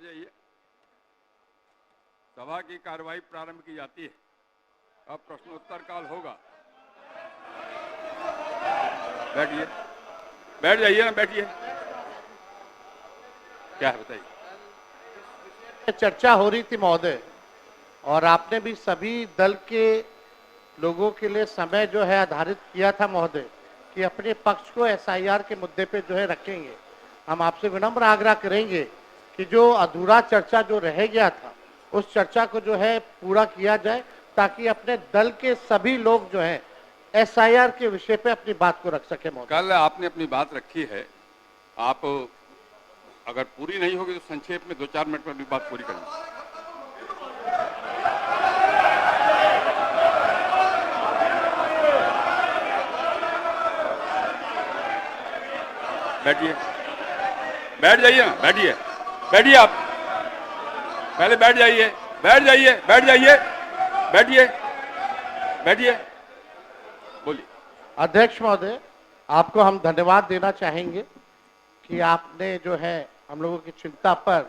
बैठ जाइए। सभा की कार्यवाही प्रारंभ की जाती है। अब प्रश्नोत्तर काल होगा। बैठिए, बैठ जाइए ना, बैठिए। क्या है बताइए। चर्चा हो रही थी महोदय, और आपने भी सभी दल के लोगों के लिए समय जो है आधारित किया था महोदय कि अपने पक्ष को एसआईआर के मुद्दे पे जो है रखेंगे। हम आपसे विनम्र आग्रह करेंगे कि जो अधूरा चर्चा जो रह गया था उस चर्चा को जो है पूरा किया जाए, ताकि अपने दल के सभी लोग जो है एसआईआर के विषय पे अपनी बात को रख सके महोदय। कल आपने अपनी बात रखी है, आप अगर पूरी नहीं होगी तो संक्षेप में 2-4 मिनट में अपनी बात पूरी करें। बैठिए, बैठ जाइए ना, बैठिए, बैठिए। आप पहले बैठ जाइए, बैठ जाइए, बैठ जाइए, बैठिए, बैठिए, बोलिए। अध्यक्ष महोदय, आपको हम धन्यवाद देना चाहेंगे कि आपने जो है हम लोगों की चिंता पर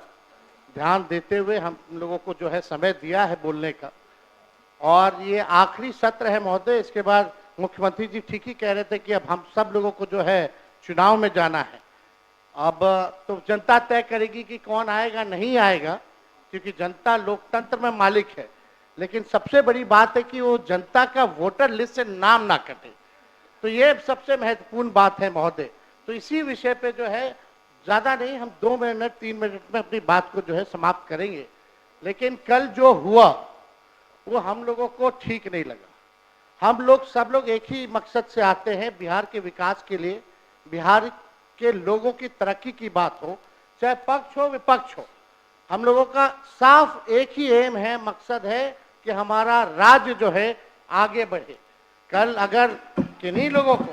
ध्यान देते हुए हम लोगों को जो है समय दिया है बोलने का। और ये आखिरी सत्र है महोदय, इसके बाद मुख्यमंत्री जी ठीक ही कह रहे थे कि अब हम सब लोगों को जो है चुनाव में जाना है। अब तो जनता तय करेगी कि कौन आएगा नहीं आएगा, क्योंकि जनता लोकतंत्र में मालिक है। लेकिन सबसे बड़ी बात है कि वो जनता का वोटर लिस्ट से नाम ना कटे, तो ये सबसे महत्वपूर्ण बात है महोदय। तो इसी विषय पे जो है ज्यादा नहीं, हम 2 मिनट 3 मिनट में अपनी बात को जो है समाप्त करेंगे। लेकिन कल जो हुआ वो हम लोगों को ठीक नहीं लगा। हम लोग सब लोग एक ही मकसद से आते हैं, बिहार के विकास के लिए, बिहार के लोगों की तरक्की की बात हो, चाहे पक्ष हो विपक्ष हो। हम लोगों का साफ एक ही एम है, मकसद है कि हमारा राज्य जो है आगे बढ़े। कल अगर किन्हीं लोगों को,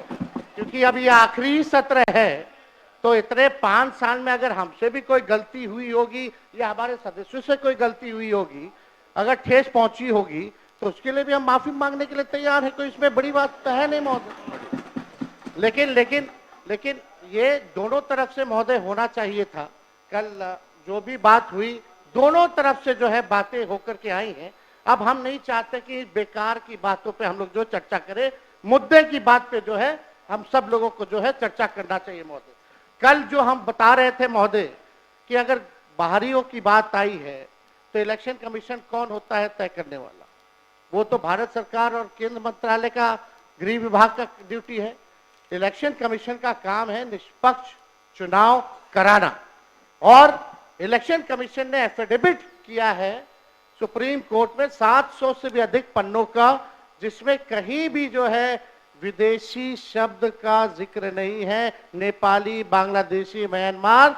क्योंकि अब ये आखिरी सत्र है, तो इतने 5 साल में अगर हमसे भी कोई गलती हुई होगी या हमारे सदस्यों से कोई गलती हुई होगी, अगर ठेस पहुंची होगी, तो उसके लिए भी हम माफी मांगने के लिए तैयार है। कोई इसमें बड़ी बात तो है नहीं महोदय। लेकिन ये दोनों तरफ से महोदय होना चाहिए था। कल जो भी बात हुई दोनों तरफ से जो है बातें होकर के आई हैं। अब हम नहीं चाहते कि बेकार की बातों पे हम लोग जो चर्चा करें, मुद्दे की बात पे जो है हम सब लोगों को जो है चर्चा करना चाहिए महोदय। कल जो हम बता रहे थे महोदय कि अगर बाहरियों की बात आई है तो इलेक्शन कमीशन कौन होता है तय करने वाला? वो तो भारत सरकार और केंद्र मंत्रालय का गृह विभाग का ड्यूटी है। इलेक्शन कमीशन का काम है निष्पक्ष चुनाव कराना, और इलेक्शन कमीशन ने एफिडेविट किया है सुप्रीम कोर्ट में 700 से भी अधिक पन्नों का, जिसमें कहीं भी जो है विदेशी शब्द का जिक्र नहीं है, नेपाली, बांग्लादेशी, म्यांमार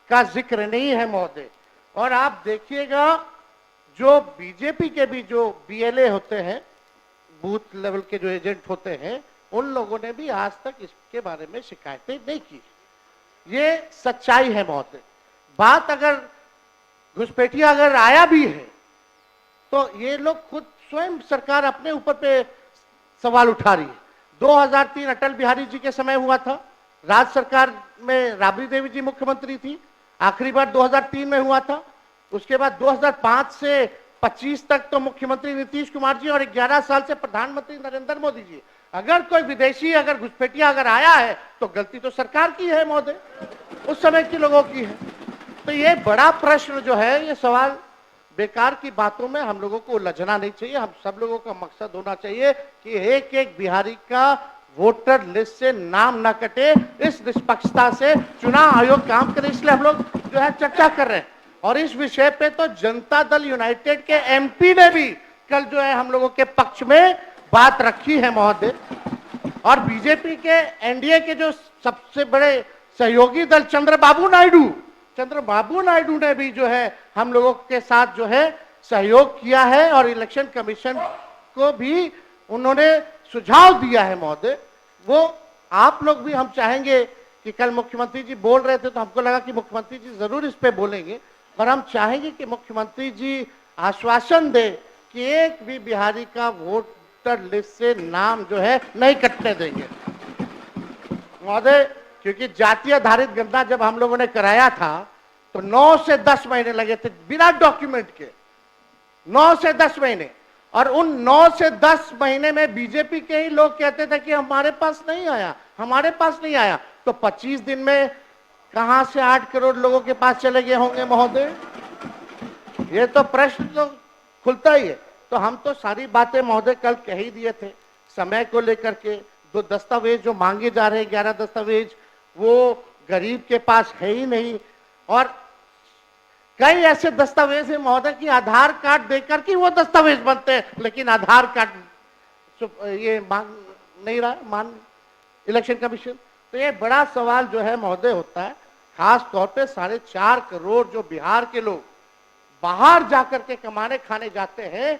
का जिक्र नहीं है महोदय। और आप देखिएगा जो बीजेपी के भी जो बीएलए होते हैं, बूथ लेवल के जो एजेंट होते हैं, उन लोगों ने भी आज तक इसके बारे में शिकायतें नहीं की। ये सच्चाई है महोदय। बात अगर घुसपैठिया अगर आया भी है तो ये लोग खुद स्वयं सरकार अपने ऊपर पे सवाल उठा रही है। 2003 अटल बिहारी जी के समय हुआ था, राज्य सरकार में राबड़ी देवी जी मुख्यमंत्री थी, आखिरी बार 2003 में हुआ था। उसके बाद 2005 से 25 तक तो मुख्यमंत्री नीतीश कुमार जी और 11 साल से प्रधानमंत्री नरेंद्र मोदी जी। अगर कोई विदेशी अगर घुसपैठिया अगर आया है तो गलती तो सरकार की है महोदय, उस समय के लोगों की है। तो ये बड़ा प्रश्न जो है, ये सवाल बेकार की बातों में हम लोगों को उलझना नहीं चाहिए। हम सब लोगों का मकसद होना चाहिए कि एक एक बिहारी का वोटर लिस्ट से नाम ना कटे। इस निष्पक्षता से चुनाव आयोग काम करे, इसलिए हम लोग जो है चर्चा कर रहे हैं। और इस विषय पे तो जनता दल यूनाइटेड के एमपी ने भी कल जो है हम लोगों के पक्ष में बात रखी है महोदय। और बीजेपी के एनडीए के जो सबसे बड़े सहयोगी दल चंद्रबाबू नायडू ने भी जो है हम लोगों के साथ जो है सहयोग किया है, और इलेक्शन कमीशन को भी उन्होंने सुझाव दिया है महोदय। वो आप लोग भी, हम चाहेंगे कि कल मुख्यमंत्री जी बोल रहे थे तो हमको लगा कि मुख्यमंत्री जी जरूर इस पे बोलेंगे, पर हम चाहेंगे कि मुख्यमंत्री जी आश्वासन दे कि एक भी बिहारी का वोटर लिस्ट से नाम जो है नहीं कटने देंगे महोदय। क्योंकि जाति आधारित गणना जब हम लोगों ने कराया था तो 9 से 10 महीने लगे थे बिना डॉक्यूमेंट के, 9 से 10 महीने। और उन 9 से 10 महीने में बीजेपी के ही लोग कहते थे कि हमारे पास नहीं आया, हमारे पास नहीं आया। तो 25 दिन में कहां से 8 करोड़ लोगों के पास चले गए होंगे महोदय? ये तो प्रश्न तो खुलता ही है। तो हम तो सारी बातें महोदय कल कह ही दिए थे। समय को लेकर के दो दस्तावेज जो मांगे जा रहे हैं, 11 दस्तावेज, वो गरीब के पास है ही नहीं। और कई ऐसे दस्तावेज है महोदय कि आधार कार्ड देकर के वो दस्तावेज बनते हैं, लेकिन आधार कार्ड ये मांग नहीं रहा है, मान इलेक्शन कमीशन। तो ये बड़ा सवाल जो है महोदय होता है, खास तौर पे 4.5 करोड़ जो बिहार के लोग बाहर जाकर के कमाने खाने जाते हैं।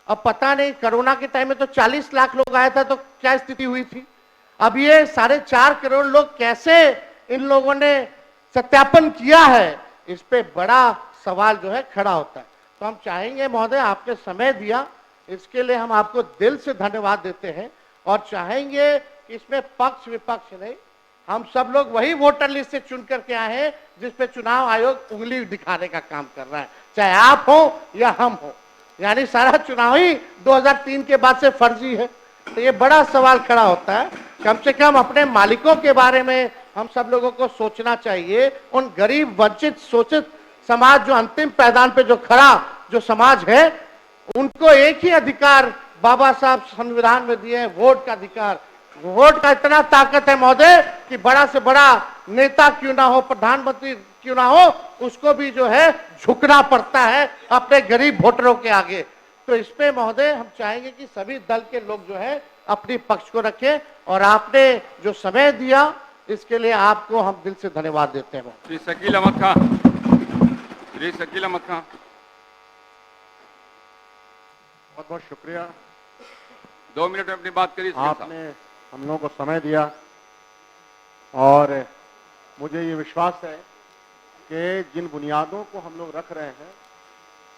अब पता नहीं कोरोना के टाइम में तो 40 लाख लोग आया था, तो क्या स्थिति हुई थी। अब ये 4.5 करोड़ लोग कैसे इन लोगों ने सत्यापन किया है, इस पे बड़ा सवाल जो है खड़ा होता है। तो हम चाहेंगे महोदय, आपने समय दिया, इसके लिए हम आपको दिल से धन्यवाद देते हैं। और चाहेंगे कि इसमें पक्ष विपक्ष नहीं, हम सब लोग वही वोटर लिस्ट से चुन करके आए हैं जिसपे चुनाव आयोग उंगली दिखाने का काम कर रहा है, चाहे आप हो या हम हो। यानी सारा चुनाव ही 2003 के बाद से फर्जी है। तो ये बड़ा सवाल खड़ा होता है। कम से कम अपने मालिकों के बारे में हम सब लोगों को सोचना चाहिए। उन गरीब वंचित शोषित समाज जो अंतिम पैदान पे जो खड़ा जो समाज है, उनको एक ही अधिकार बाबा साहब संविधान में दिए हैं, वोट का अधिकार। वोट का इतना ताकत है महोदय कि बड़ा से बड़ा नेता क्यों ना हो, प्रधानमंत्री क्यों ना हो, उसको भी जो है झुकना पड़ता है अपने गरीब वोटरों के आगे। तो इस पे महोदय हम चाहेंगे कि सभी दल के लोग जो है अपनी पक्ष को रखें। और आपने जो समय दिया इसके लिए आपको हम दिल से धन्यवाद देते हैं। श्री शकील अहमद खान, श्री शकील अहमद खान। बहुत बहुत शुक्रिया, 2 मिनट में अपनी बात करिए। आपने हम लोगों को समय दिया। और मुझे ये विश्वास है कि जिन बुनियादों को हम लोग रख रहे हैं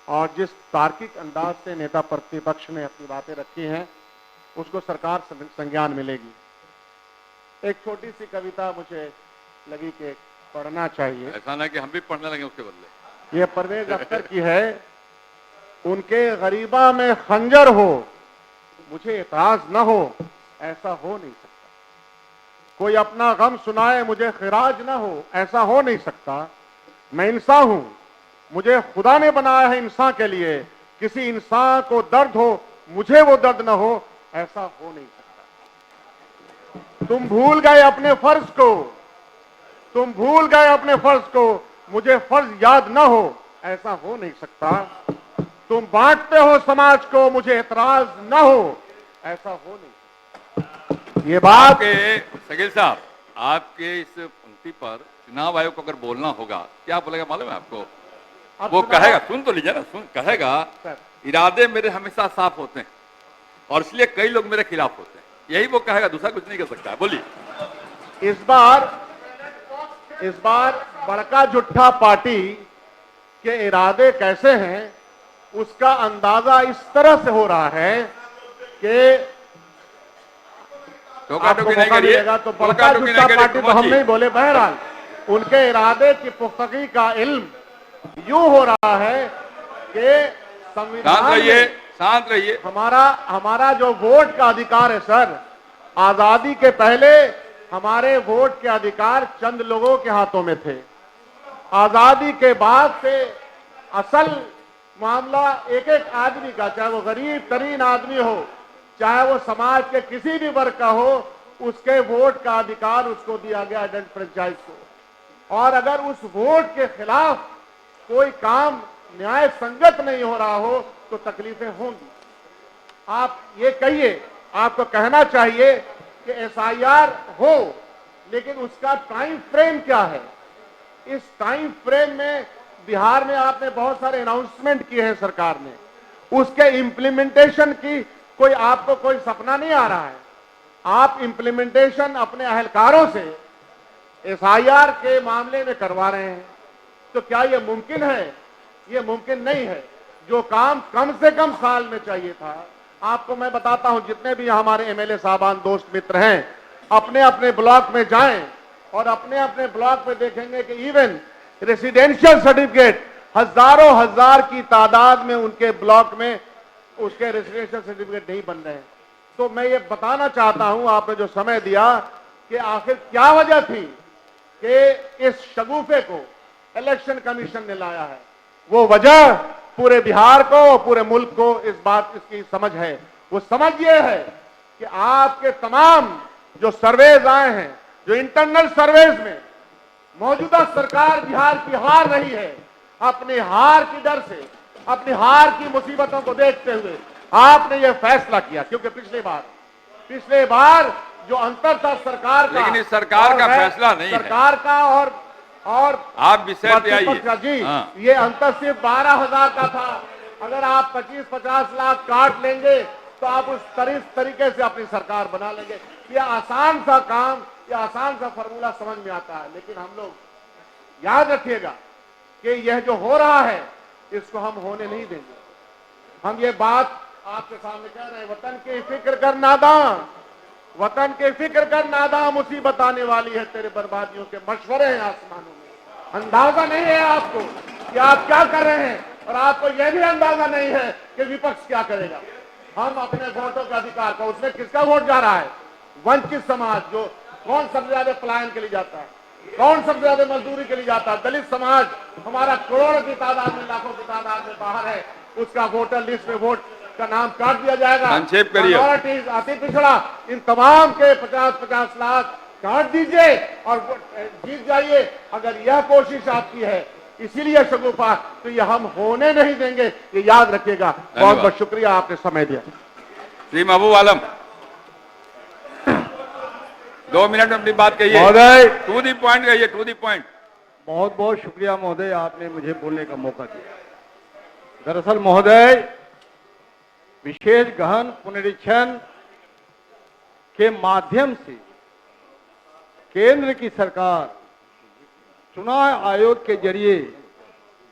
और जिस तार्किक अंदाज से नेता प्रतिपक्ष ने अपनी बातें रखी हैं, उसको सरकार संज्ञान मिलेगी। एक छोटी सी कविता मुझे लगी कि पढ़ना चाहिए। ऐसा ना कि हम भी पढ़ने लगे उसके बदले। ये परवेज अख्तर की है। उनके गरीबा में खंजर हो, मुझे एतराज न हो, ऐसा हो नहीं सकता। कोई अपना गम सुनाए, मुझे खिराज न हो, ऐसा हो नहीं सकता। मैं इंसान हूं, मुझे खुदा ने बनाया है इंसान के लिए। किसी इंसान को दर्द हो, मुझे वो दर्द न हो, ऐसा हो नहीं सकता। तुम भूल गए अपने फर्ज को, तुम भूल गए अपने फर्ज को, मुझे फर्ज याद न हो, ऐसा हो नहीं सकता। तुम बांटते हो समाज को, मुझे एतराज न हो, ऐसा हो नहीं सकता। ये बात शकील साहब, आपके इस पंक्ति पर चुनाव आयोग को अगर बोलना होगा, क्या बोलेगा मालूम है आपको? वो कहेगा, सुन तो लीजिए ना, सुन, कहेगा इरादे मेरे हमेशा साफ होते हैं और इसलिए कई लोग मेरे खिलाफ होते हैं। यही वो कहेगा, दूसरा कुछ नहीं कर सकता है। बोलिए। इस बार बड़का जुट्ठा पार्टी के इरादे कैसे हैं उसका अंदाजा इस तरह से हो रहा है कि आपको मौका मिलेगा तो बड़का जुट्ठा पार्टी तो हम नहीं बोले, बहरहाल उनके इरादे की पुख्तगी का इल्म यूं हो रहा है कि संविधान में शांत रहिए। हमारा जो वोट का अधिकार है सर, आजादी के पहले हमारे वोट के अधिकार चंद लोगों के हाथों में थे। आजादी के बाद से असल मामला एक एक आदमी का, चाहे वो गरीब तरीन आदमी हो, चाहे वो समाज के किसी भी वर्ग का हो, उसके वोट का अधिकार उसको दिया गया आइडेंट फ्रेंचाइज को। और अगर उस वोट के खिलाफ कोई काम न्याय संगत नहीं हो रहा हो तो तकलीफें होंगी। आप ये कहिए, आपको कहना चाहिए कि एसआईआर हो, लेकिन उसका टाइम फ्रेम क्या है? इस टाइम फ्रेम में बिहार में आपने बहुत सारे अनाउंसमेंट किए हैं सरकार ने, उसके इम्प्लीमेंटेशन की आपको कोई सपना नहीं आ रहा है। आप इम्प्लीमेंटेशन अपने अहलकारों से एसआईआर के मामले में करवा रहे हैं, तो क्या यह मुमकिन है? यह मुमकिन नहीं है। जो काम कम से कम साल में चाहिए था, आपको मैं बताता हूं, जितने भी हमारे एमएलए साहबान दोस्त मित्र हैं, अपने अपने ब्लॉक में जाएं और अपने अपने ब्लॉक में देखेंगे कि इवन रेसिडेंशियल सर्टिफिकेट हजारों हजार की तादाद में उनके ब्लॉक में उसके रेसिडेंशियल सर्टिफिकेट नहीं बन रहे हैं। तो मैं ये बताना चाहता हूं, आपने जो समय दिया, कि आखिर क्या वजह थी कि इस शगुफे को इलेक्शन कमीशन ने लाया है। वो वजह पूरे बिहार को, पूरे मुल्क को इस बात इसकी समझ है। वो समझ ये है कि आपके तमाम जो सर्वेज आए हैं, जो इंटरनल सर्वेज में मौजूदा सरकार बिहार की हार रही है, अपनी हार की डर से, अपनी हार की मुसीबतों को देखते हुए आपने यह फैसला किया। क्योंकि पिछले बार जो अंतर था सरकार का, लेकिन इस सरकार का फैसला नहीं है, सरकार का और आप विषय पे आइए जी। हाँ। ये अंतर सिर्फ 12,000 का था। अगर आप 25-50 लाख काट लेंगे तो आप उस तरीके से अपनी सरकार बना लेंगे। ये आसान सा काम, ये आसान सा फॉर्मूला समझ में आता है, लेकिन हम लोग याद रखिएगा कि यह जो हो रहा है इसको हम होने नहीं देंगे। हम ये बात आपके सामने कह रहे हैं, वतन की फिक्र कर नादान, वतन की फिक्र कर नादान, मुसीबत आने वाली है, तेरे बर्बादियों के मशवरे हैं आसमानों में। अंदाजा नहीं है आपको कि आप क्या कर रहे हैं, और आपको यह भी अंदाजा नहीं है कि विपक्ष क्या करेगा। हम अपने वोटों का अधिकार का, उसमें किसका वोट जा रहा है? वंचित समाज, जो कौन सबसे ज्यादा पलायन के लिए जाता है, कौन सबसे ज्यादा मजदूरी के लिए जाता है, दलित समाज हमारा करोड़ों की तादाद में, लाखों की तादाद में बाहर है, उसका वोटर लिस्ट में वोट का नाम काट दिया जाएगा। संक्षेप करिए। माइनॉरिटीज, अति पिछड़ा, इन तमाम के 50-50 लाख काट दीजिए और जीत जाइए। अगर यह कोशिश आपकी है, इसीलिए शगुफा, तो ये हम होने नहीं देंगे, ये याद रखिएगा। बहुत बहुत शुक्रिया, आपने समय दिया। श्री महबूब आलम 2 मिनट में अपनी बात कहिए। महोदय, टू दी पॉइंट कहिए, टू दी पॉइंट। बहुत बहुत शुक्रिया महोदय, आपने मुझे बोलने का मौका दिया। दरअसल महोदय, विशेष गहन पुनरीक्षण के माध्यम से केंद्र की सरकार चुनाव आयोग के जरिए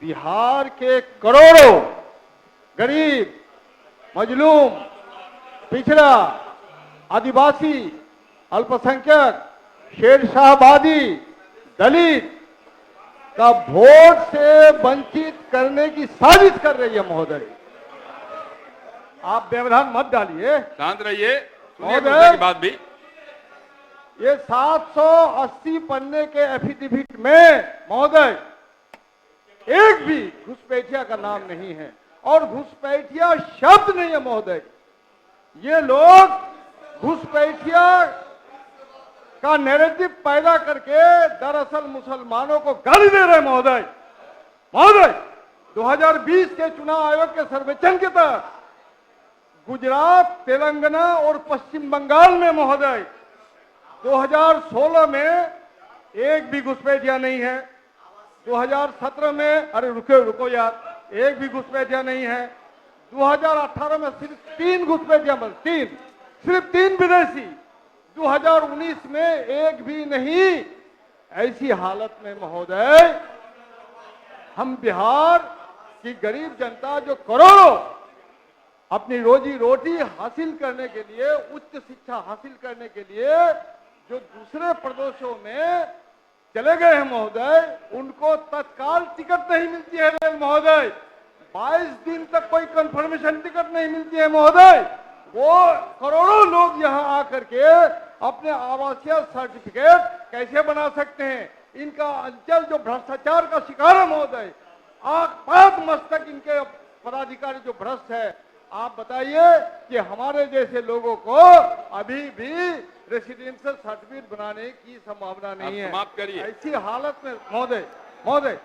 बिहार के करोड़ों गरीब, मजलूम, पिछड़ा, आदिवासी, अल्पसंख्यक, शेरशाहवादी, दलित का वोट से वंचित करने की साजिश कर रही है महोदय। आप व्यवधान मत डालिए, शांत रहिए, सुनिए महोदय। दूसरे की बात भी। ये 780 पन्ने के एफिडेविट में महोदय एक भी घुसपैठिया का नाम नहीं है, और घुसपैठिया शब्द नहीं है महोदय। ये लोग घुसपैठिया का नैरेटिव पैदा करके दरअसल मुसलमानों को गाली दे रहे हैं महोदय। महोदय, 2020 के चुनाव आयोग के सर्वेक्षण के तहत गुजरात, तेलंगाना और पश्चिम बंगाल में महोदय 2016 में एक भी घुसपैठिया नहीं है। 2017 में, अरे रुको यार, एक भी घुसपैठिया नहीं है। 2018 में सिर्फ 3 घुसपैठिया, बस 3, सिर्फ 3 विदेशी। 2019 में एक भी नहीं। ऐसी हालत में महोदय हम बिहार की गरीब जनता, जो करोड़ों अपनी रोजी रोटी हासिल करने के लिए, उच्च शिक्षा हासिल करने के लिए जो दूसरे प्रदेशों में चले गए हैं महोदय, उनको तत्काल टिकट नहीं मिलती है रेल महोदय। 22 दिन तक कोई कंफर्मेशन टिकट नहीं मिलती है महोदय। वो करोड़ों लोग यहाँ आकर के अपने आवासीय सर्टिफिकेट कैसे बना सकते हैं? इनका अंचल जो भ्रष्टाचार का शिकार है महोदय, आपात मस्तक इनके पदाधिकारी जो भ्रष्ट है। आप बताइए कि हमारे जैसे लोगों को अभी भी रेसिडेंशियल सर्टिफिकेट बनाने की संभावना नहीं है। समाप्त करिए। ऐसी हालत में महोदय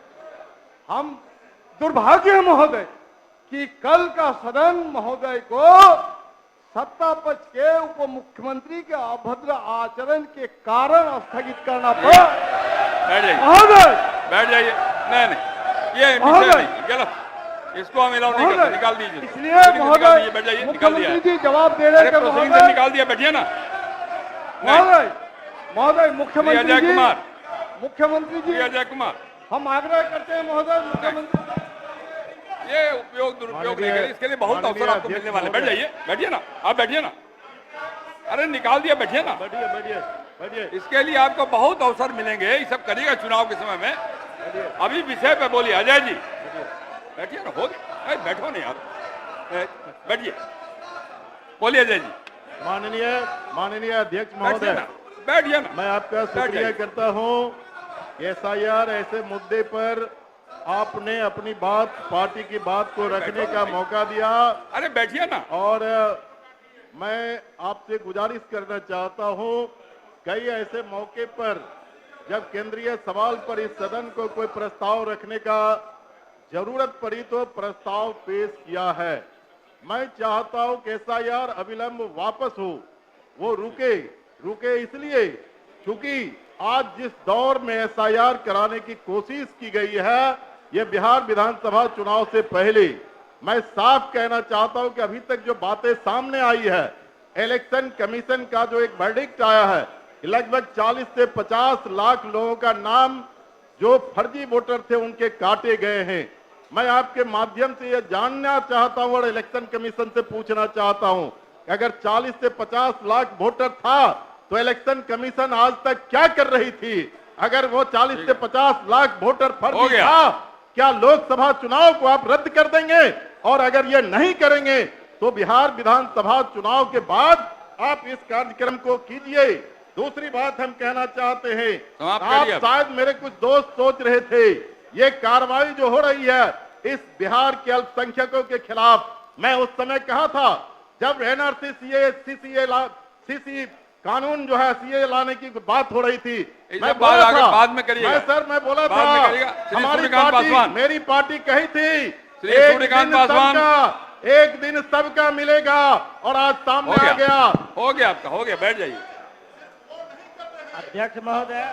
हम दुर्भाग्य है महोदय कि कल का सदन महोदय को सत्ता पक्ष के उप मुख्यमंत्री के अभद्र आचरण के कारण स्थगित करना पड़ा। बैठ जाइए महोदय, बैठ जाइए। नहीं, ये गलत, इसको हम अलाउ नहीं करते, निकाल दीजिए। इसलिए महोदय बैठ जाइए, निकाल दिया। मुख्यमंत्री जी जवाब दे रहे थे प्रोसीडिंग से निकाल दिया, बैठिए ना। महोदय मुख्यमंत्री अजय जी, कुमार, मुख्यमंत्री जी, अजय कुमार, हम आग्रह करते हैं महोदय, मुख्यमंत्री ये उपयोग दुरुपयोग नहीं करें, इसके लिए बहुत अवसर आपको मिलने वाले। बैठ जाइए, बैठिए ना, आप बैठिए ना। अरे निकाल दिया, बैठिए ना, बैठिए। इसके लिए आपको बहुत अवसर मिलेंगे, ये सब करिएगा चुनाव के समय में। अभी विषय पे बोलिए अजय जी। बैठिए ना, हो गया, बैठो नहीं यार, बैठिए, बोलिए अजय जी। माननीय अध्यक्ष बैठिए महोदय, ना, बैठिए ना। मैं आपका शुक्रिया करता हूं। एसआईआर ऐसे मुद्दे पर आपने अपनी बात, पार्टी की बात को रखने का मौका दिया, अरे बैठिए ना। और मैं आपसे गुजारिश करना चाहता हूं, कई ऐसे मौके पर जब केंद्रीय सवाल पर इस सदन को कोई प्रस्ताव रखने का जरूरत पड़ी तो प्रस्ताव पेश किया है। मैं चाहता हूं कि एसआईआर अविलंब वापस हो, वो रुके इसलिए क्योंकि आज जिस दौर में एसआईआर कराने की कोशिश की गई है, ये बिहार विधानसभा चुनाव से पहले, मैं साफ कहना चाहता हूं कि अभी तक जो बातें सामने आई है, इलेक्शन कमीशन का जो एक वर्डिक्ट आया है, लगभग 40 से 50 लाख लोगों का नाम जो फर्जी वोटर थे उनके काटे गए हैं। मैं आपके माध्यम से यह जानना चाहता हूं और इलेक्शन कमीशन से पूछना चाहता हूं कि अगर 40 से 50 लाख वोटर था तो इलेक्शन कमीशन आज तक क्या कर रही थी? अगर वो 40 से 50 लाख वोटर फर्जी था, क्या लोकसभा चुनाव को आप रद्द कर देंगे? और अगर ये नहीं करेंगे तो बिहार विधानसभा चुनाव के बाद आप इस कार्यक्रम को कीजिए। दूसरी बात हम कहना चाहते हैं, आप शायद मेरे कुछ दोस्त सोच रहे थे ये कार्रवाई जो हो रही है इस बिहार के अल्पसंख्यकों के खिलाफ, मैं उस समय कहा था जब एनआरसी सीसी कानून जो है सीए लाने की बात हो रही थी, मैं बोला था, बाद में करिएगा, मैं बोला था हमारी पार्टी, मेरी पार्टी कही थी एक दिन सबका मिलेगा, और आज सामने आ गया। हो गया आपका, हो गया, बैठ जाइए। अध्यक्ष महोदय,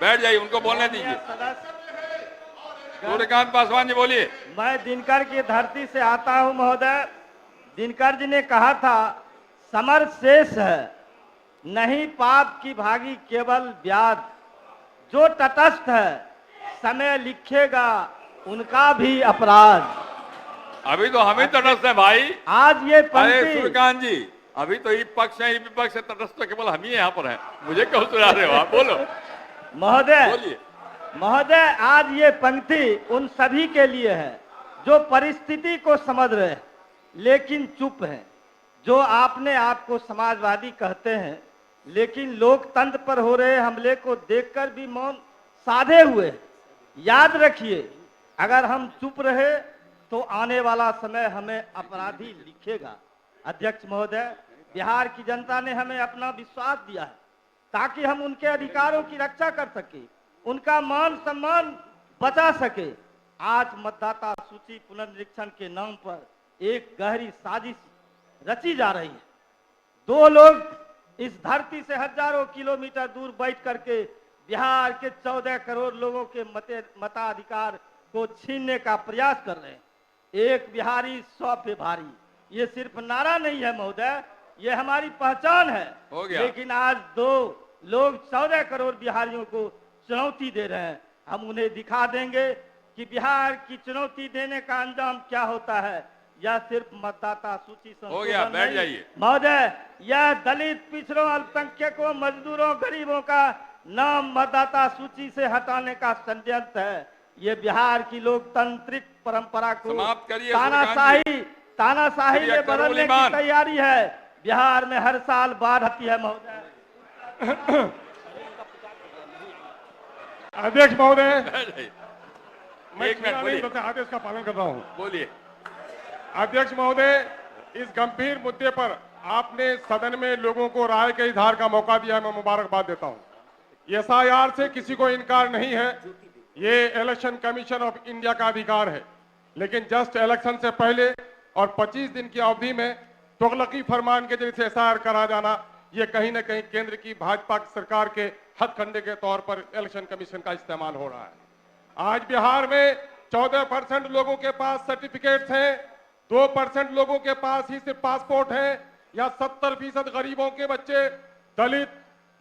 बैठ जाइए, उनको बोलने दीजिए। सूर्यकांत पासवान जी बोलिए। मैं दिनकर की धरती से आता हूं महोदय। दिनकर जी ने कहा था समर शेष है, नहीं पाप की भागी केवल ब्याज, जो तटस्थ है समय लिखेगा उनका भी अपराध। अभी तो हम ही तटस्थ है भाई। आज ये पंक्ति, सूर्यकांत जी, अभी तो ये पक्ष है, ये विपक्ष है, तटस्थ तो केवल हम ही यहाँ पर हैं। मुझे क्यों सुना रहे हो आप? बोलो महोदय। बोलिए महोदय, आज ये पंक्ति उन सभी के लिए है जो परिस्थिति को समझ रहे हैं लेकिन चुप हैं, जो आपने आपको समाजवादी कहते हैं लेकिन लोकतंत्र पर हो रहे हमले को देखकर भी मौन साधे हुए। याद रखिए, अगर हम चुप रहे तो आने वाला समय हमें अपराधी लिखेगा। अध्यक्ष महोदय, बिहार की जनता ने हमें अपना विश्वास दिया है ताकि हम उनके अधिकारों की रक्षा कर सके, उनका मान सम्मान बचा सके। आज मतदाता सूची पुनर्निरीक्षण के नाम पर एक गहरी साजिश रची जा रही है। दो लोग इस धरती से हजारों किलोमीटर दूर बैठ करके बिहार के 14 करोड़ लोगों के मताधिकार को छीनने का प्रयास कर रहे हैं। एक बिहारी 100 पे भारी, ये सिर्फ नारा नहीं है महोदय, ये हमारी पहचान है। लेकिन आज दो लोग 14 करोड़ बिहारियों को चुनौती दे रहे हैं। हम उन्हें दिखा देंगे कि बिहार की चुनौती देने का अंजाम क्या होता है। यह सिर्फ मतदाता सूची संशोधन नहीं महोदय, यह दलित, पिछड़ों, अल्पसंख्यकों, मजदूरों, गरीबों का नाम मतदाता सूची से हटाने का षड्यंत्र है। ये बिहार की लोकतांत्रिक परंपरा को तानाशाही में बदलने की तैयारी है। बिहार में हर साल बाढ़ आती है महोदय। अध्यक्ष महोदय, मैं एक मिनट आदेश का पालन कर रहा हूँ। बोलिए। अध्यक्ष महोदय, इस गंभीर मुद्दे पर आपने सदन में लोगों को राय के इजहार का मौका दिया, मैं मुबारकबाद देता हूँ। एसआईआर से किसी को इनकार नहीं है, ये इलेक्शन कमीशन ऑफ इंडिया का अधिकार है, लेकिन जस्ट इलेक्शन से पहले और 25 दिन की अवधि में तुगलकी फरमान के जरिए से एसआईआर करा जाना, ये कहीं न कहीं केंद्र की भाजपा सरकार के हथकंडे के तौर पर इलेक्शन कमीशन का इस्तेमाल हो रहा है। आज बिहार में 14% लोगों के पास सर्टिफिकेट्स हैं, 2% लोगों के पास ही सिर्फ पासपोर्ट है, या 70% गरीबों के बच्चे, दलित,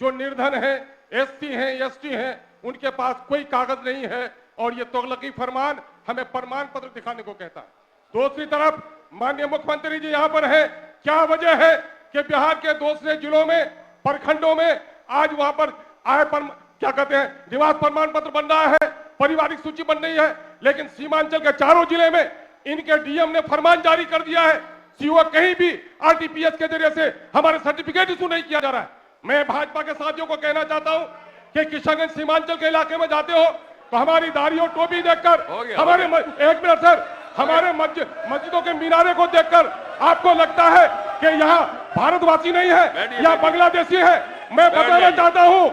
जो निर्धन हैं, एससी हैं, एसटी हैं, उनके पास कोई कागज नहीं है, और ये तुगलकी फरमान हमें प्रमाण पत्र दिखाने को कहता है। दूसरी तरफ माननीय मुख्यमंत्री जी यहाँ पर हैं, क्या वजह है कि बिहार के दूसरे जिलों में, प्रखंडों में आज वहां पर क्या कहते हैं, निवास प्रमाण पत्र बन रहा है, पारिवारिक सूची बन रही है, लेकिन सीमांचल के चारों जिले में इनके डीएम ने फरमान जारी कर दिया है, सीओ कहीं भी आरटीपीएस के जरिए से हमारे सर्टिफिकेट इशू नहीं किया जा रहा है। मैं भाजपा के साथियों को कहना चाहता हूं कि किशनगंज सीमांचल के इलाके में जाते हो तो हमारी दाढ़ी और टोपी देखकर, हमारे एक मिनट सर, हमारे मस्जिदों के मीनारे को देखकर आपको लगता है कि यहाँ भारतवासी नहीं है या बांग्लादेशी है। मैं बताना चाहता हूँ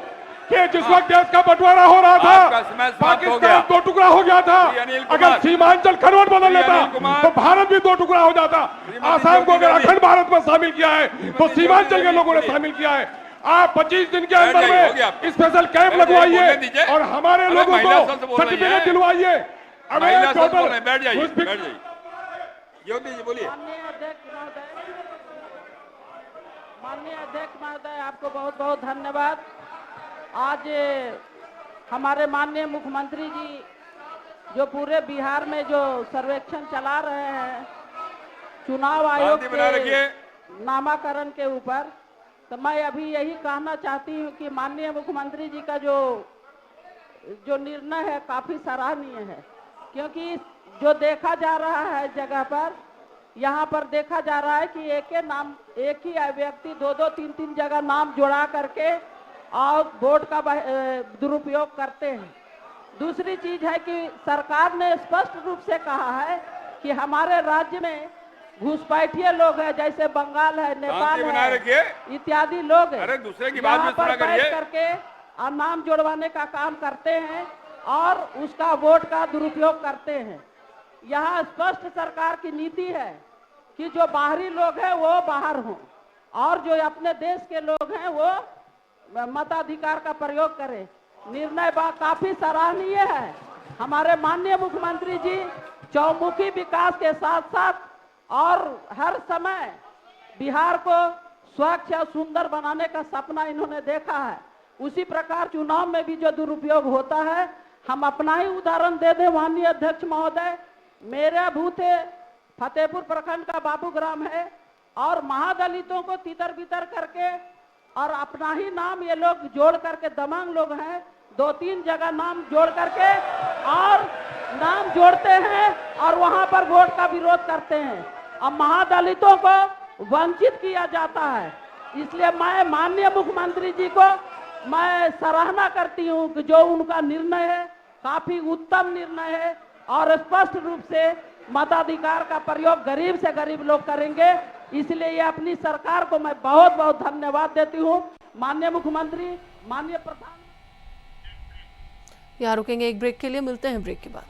कि जिस वक्त देश का बंटवारा हो रहा था, पाकिस्तान दो टुकड़ा हो गया था, अगर सीमांचल खरवट बदल लेता तो भारत भी दो टुकड़ा हो जाता। आसाम को अगर अखंड भारत में शामिल किया है तो सीमांचल के लोगों ने शामिल किया है। आप 25 दिन के अंदर में स्पेशल कैंप लगवाइए और हमारे लोगों को सर्टिफिकेट दिलवाइए। बैठ जाइए, बोलिए। माननीय अध्यक्ष महोदय, आपको बहुत बहुत धन्यवाद। आज हमारे माननीय मुख्यमंत्री जी जो पूरे बिहार में जो सर्वेक्षण चला रहे हैं चुनाव आयोग के नामाकरण के ऊपर, तो मैं अभी यही कहना चाहती हूं कि माननीय मुख्यमंत्री जी का जो निर्णय है काफी सराहनीय है, क्योंकि जो देखा जा रहा है जगह पर, यहाँ पर देखा जा रहा है कि एक ही व्यक्ति दो तीन जगह नाम जोड़ा करके और वोट का दुरुपयोग करते हैं। दूसरी चीज है कि सरकार ने स्पष्ट रूप से कहा है कि हमारे राज्य में घुसपैठिए लोग हैं, जैसे बंगाल है, नेपाल है, इत्यादि लोग हैं, अरे दूसरे की बात यहाँ पर बैठ करके नाम जोड़वाने का काम करते हैं और उसका वोट का दुरुपयोग करते हैं। यहाँ स्पष्ट सरकार की नीति है कि जो बाहरी लोग हैं वो बाहर हों और जो अपने देश के लोग हैं वो मताधिकार का प्रयोग करें। निर्णय काफी सराहनीय है। हमारे माननीय मुख्यमंत्री जी चौमुखी विकास के साथ साथ और हर समय बिहार को स्वच्छ और सुंदर बनाने का सपना इन्होंने देखा है। उसी प्रकार चुनाव में भी जो दुरुपयोग होता है, हम अपना ही उदाहरण दे दें माननीय अध्यक्ष महोदय। मेरा बूथ फतेहपुर प्रखंड का बाबू ग्राम है और महादलितों को तितर बितर करके और अपना ही नाम ये लोग जोड़ करके, दमांग लोग हैं, 2-3 जगह नाम जोड़ करके और नाम जोड़ते हैं और वहां पर वोट का विरोध करते हैं। अब महादलितों को वंचित किया जाता है। इसलिए मैं माननीय मुख्यमंत्री जी को मैं सराहना करती हूं कि जो उनका निर्णय है काफी उत्तम निर्णय है और स्पष्ट रूप से मताधिकार का प्रयोग गरीब से गरीब लोग करेंगे। इसलिए ये अपनी सरकार को मैं बहुत बहुत धन्यवाद देती हूँ। माननीय मुख्यमंत्री, माननीय प्रधान। यहाँ रुकेंगे एक ब्रेक के लिए, मिलते हैं ब्रेक के बाद।